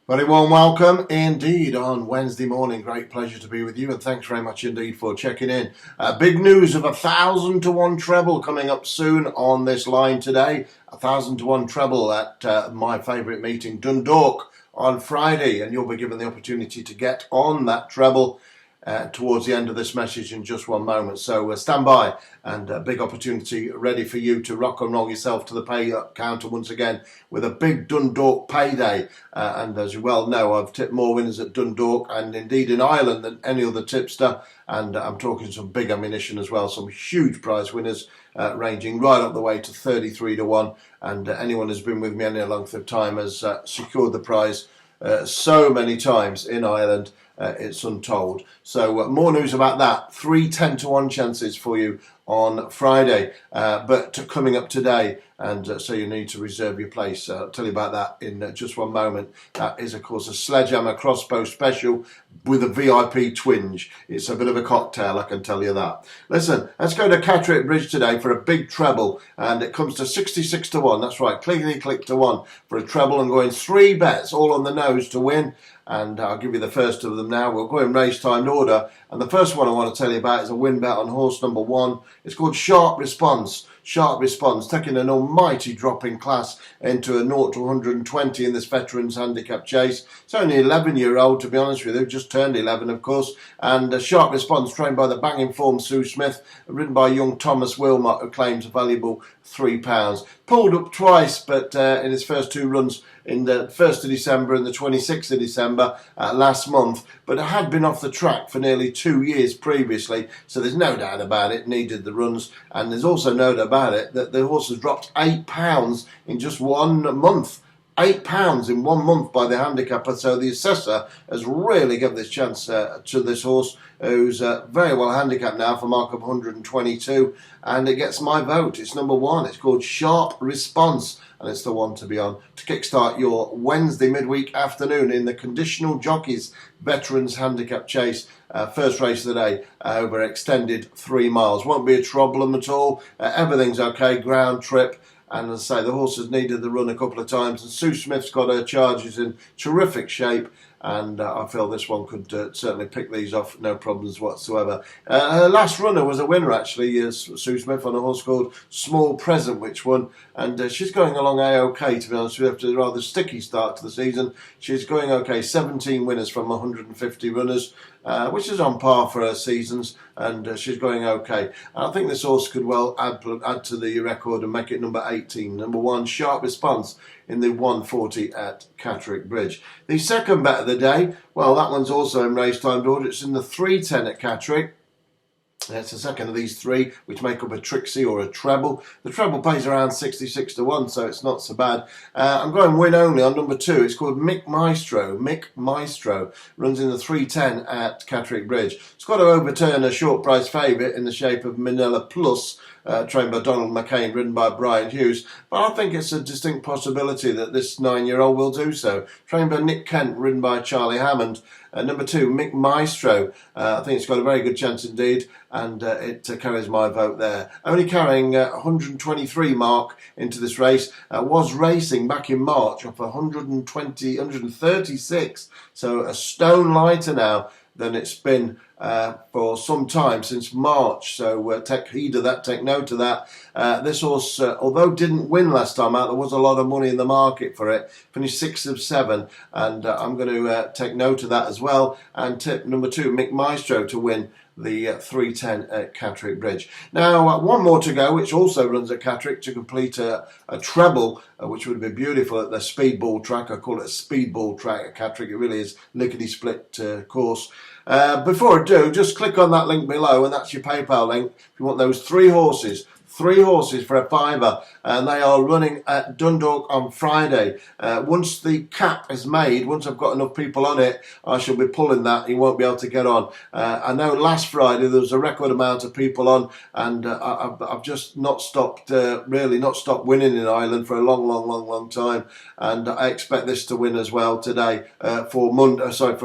Very warm welcome indeed on Wednesday morning. Great pleasure to be with you, and thanks very much indeed for checking in. Big news of 1,000-to-1 treble coming up soon on this line today. 1,000-to-1 treble at my favourite meeting, Dundalk, on Friday, and you'll be given the opportunity to get on that treble towards the end of this message in just one moment. So stand by, and a big opportunity ready for you to rock and roll yourself to the pay counter once again with a big Dundalk payday. And as you well know, I've tipped more winners at Dundalk and indeed in Ireland than any other tipster. And I'm talking some big ammunition as well, some huge prize winners ranging right up the way to 33-to-1. And anyone who's been with me any length of time has secured the prize so many times in Ireland. It's untold. So more news about that. 3 10-to-1 chances for you on Friday, but coming up today, and so you need to reserve your place. I'll tell you about that in just one moment. That is, of course, a sledgehammer crossbow special with a VIP twinge. It's a bit of a cocktail, I can tell you that. Listen, let's go to Catterick Bridge today for a big treble, and it comes to 66-to-1. That's right, click to 1 for a treble. I'm going 3 bets, all on the nose to win. And I'll give you the first of them now. We'll go in race timed order. And the first one I want to tell you about is a win bet on horse number 1. It's called Sharp Response. Sharp Response, taking an almighty drop in class into a 0 to 120 in this Veterans Handicap Chase. It's only an 11-year-old, to be honest with you. Just turned 11, of course. And Sharp Response, trained by the banging form Sue Smith, ridden by young Thomas Wilmot, who claims a valuable £3. Pulled up twice, but in his first 2 runs, in the 1st of December and the 26th of December last month, but it had been off the track for nearly 2 years previously, so there's no doubt about it, needed the runs, and there's also no doubt about it that the horse has dropped £8 in just 1 month. £8 in 1 month by the handicapper, so the assessor has really given this chance to this horse, who's very well handicapped now for a mark of 122, and it gets my vote. It's number 1. It's called Sharp Response, and it's the one to be on to kickstart your Wednesday midweek afternoon in the Conditional Jockeys Veterans Handicap Chase. First race of the day over extended 3 miles. Won't be a problem at all. Everything's okay. Ground trip. And as I say, the horse has needed the run a couple of times, and Sue Smith's got her charges in terrific shape, and I feel this one could certainly pick these off, no problems whatsoever. Her last runner was a winner, actually, Sue Smith, on a horse called Small Present, which won, and she's going along A-OK, to be honest with you, after a rather sticky start to the season. She's going okay, 17 winners from 150 runners, which is on par for her seasons, and she's going okay. And I think this horse could well add to the record and make it number 18. Number 1, Sharp Response in the 140 at Catterick Bridge. The second bet of the day, well, that one's also in race timed order. It's in the 310 at Catterick. It's the second of these 3, which make up a Trixie or a treble. The treble pays around 66-to-1, so it's not so bad. I'm going win only on number 2. It's called Maestro. Maestro runs in the 310 at Catterick Bridge. It's got to overturn a short price favourite in the shape of Manila Plus, trained by Donald McCain, ridden by Brian Hughes. But I think it's a distinct possibility that this 9-year-old will do so. Trained by Nick Kent, ridden by Charlie Hammond. Number 2, Maestro. I think it's got a very good chance indeed, and it carries my vote there. Only carrying 123 mark into this race. Was racing back in March off 136. So a stone lighter now than it's been for some time, since March. So take heed of that, take note of that. This horse, although didn't win last time out, there was a lot of money in the market for it. Finished 6 of 7, and I'm going to take note of that as well, and tip number 2, Maestro, to win the 310 at Catterick Bridge. Now, one more to go, which also runs at Catterick, to complete a treble, which would be beautiful at the speedball track. I call it a speedball track at Catterick. It really is lickety-split course. Before I do, just click on that link below, and that's your PayPal link if you want those 3 horses. 3 horses for a £5, and they are running at Dundalk on Friday. Once the cap is made, once I've got enough people on it, I shall be pulling that. You won't be able to get on. I know last Friday there was a record amount of people on, and I've just not stopped, really not stopped winning in Ireland for a long time. And I expect this to win as well today for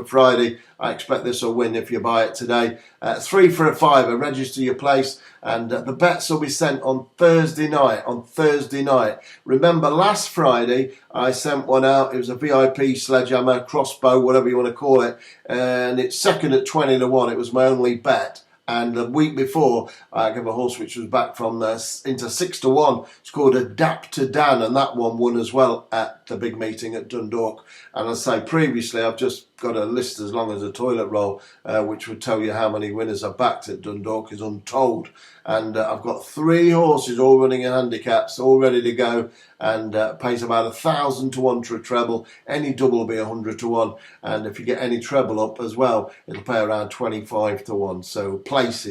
Friday. I expect this will win if you buy it today. 3 for a £5. Register your place, and the bets will be sent sent on Thursday night. Remember, last Friday I sent one out. It was a VIP sledgehammer, crossbow, whatever you want to call it, and it's second at 20 to 1. It was my only bet. And the week before, I gave a horse which was back from into 6 to 1. It's called Adapt to Dan, and that one won as well at the big meeting at Dundalk. And as I say previously, I've just got a list as long as a toilet roll, which would tell you how many winners I've backed at Dundalk is untold. And I've got 3 horses all running in handicaps, all ready to go, and pays about 1,000 to 1 to a treble. Any double will be 100 to 1, and if you get any treble up as well, it'll pay around 25 to 1. So place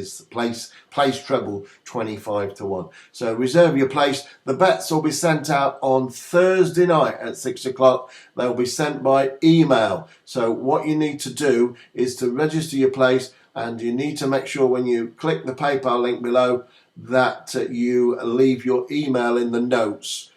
treble 25 to 1. So reserve your place. The bets will be sent out on Thursday night at 6 o'clock. They'll be sent by email. So what you need to do is to register your place, and you need to make sure when you click the PayPal link below that you leave your email in the notes.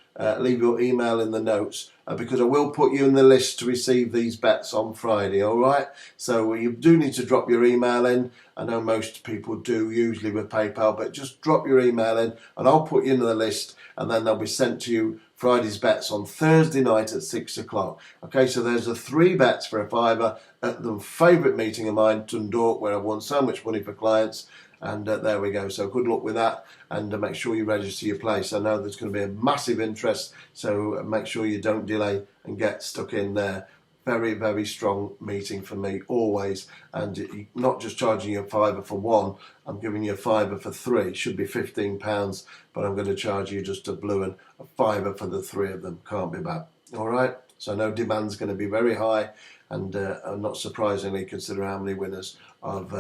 Because I will put you in the list to receive these bets on Friday, all right? So you do need to drop your email in. I know most people do usually with PayPal, but just drop your email in and I'll put you in the list, and then they'll be sent to you Friday's bets on Thursday night at 6 o'clock. Okay, so there's the 3 bets for a £5 at the favourite meeting of mine, Dundalk, where I've won so much money for clients. And there we go. So good luck with that, and make sure you register your place. I know there's going to be a massive interest, so make sure you don't delay and get stuck in there. Very, very strong meeting for me, always. And not just charging you a £5 for 1, I'm giving you a £5 for 3. It should be £15, but I'm going to charge you just a blue and a £5 for the 3 of them. Can't be bad. All right? So I know demand's going to be very high, and not surprisingly, consider how many winners I've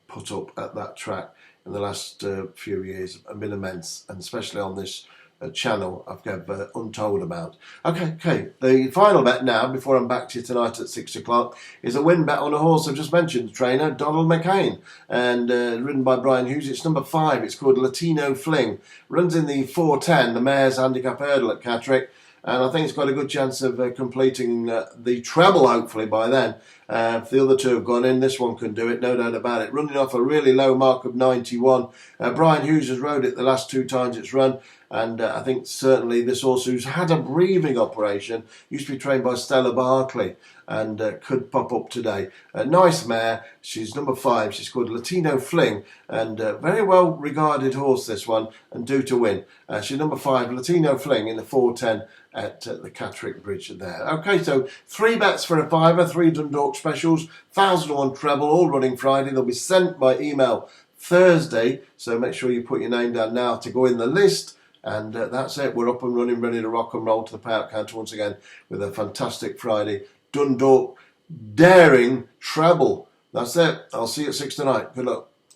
put up at that track in the last few years. Have been immense, and especially on this channel, I've got untold amount. Okay. The final bet now, before I'm back to you tonight at 6 o'clock, is a win bet on a horse I've just mentioned, the trainer, Donald McCain, and ridden by Brian Hughes. It's number 5. It's called Latino Fling. Runs in the 4:10, the mare's handicap hurdle at Catterick. And I think it's got a good chance of completing the treble, hopefully, by then. If the other 2 have gone in, this one can do it, no doubt about it. Running off a really low mark of 91. Brian Hughes has rode it the last 2 times it's run. And I think certainly this horse, who's had a breathing operation, used to be trained by Stella Barkley, and could pop up today. A nice mare. She's number 5. She's called Latino Fling, and very well regarded horse, this one, and due to win. She's number 5, Latino Fling, in the 4:10 at the Catterick Bridge there. Okay, so 3 bets for a £5, 3 Dundalk specials, 1,000 to 1 treble, all running Friday. They'll be sent by email Thursday, so make sure you put your name down now to go in the list. And that's it. We're up and running, ready to rock and roll to the payout counter once again with a fantastic Friday Dundalk daring treble. That's it. I'll see you at 6 tonight. Good luck.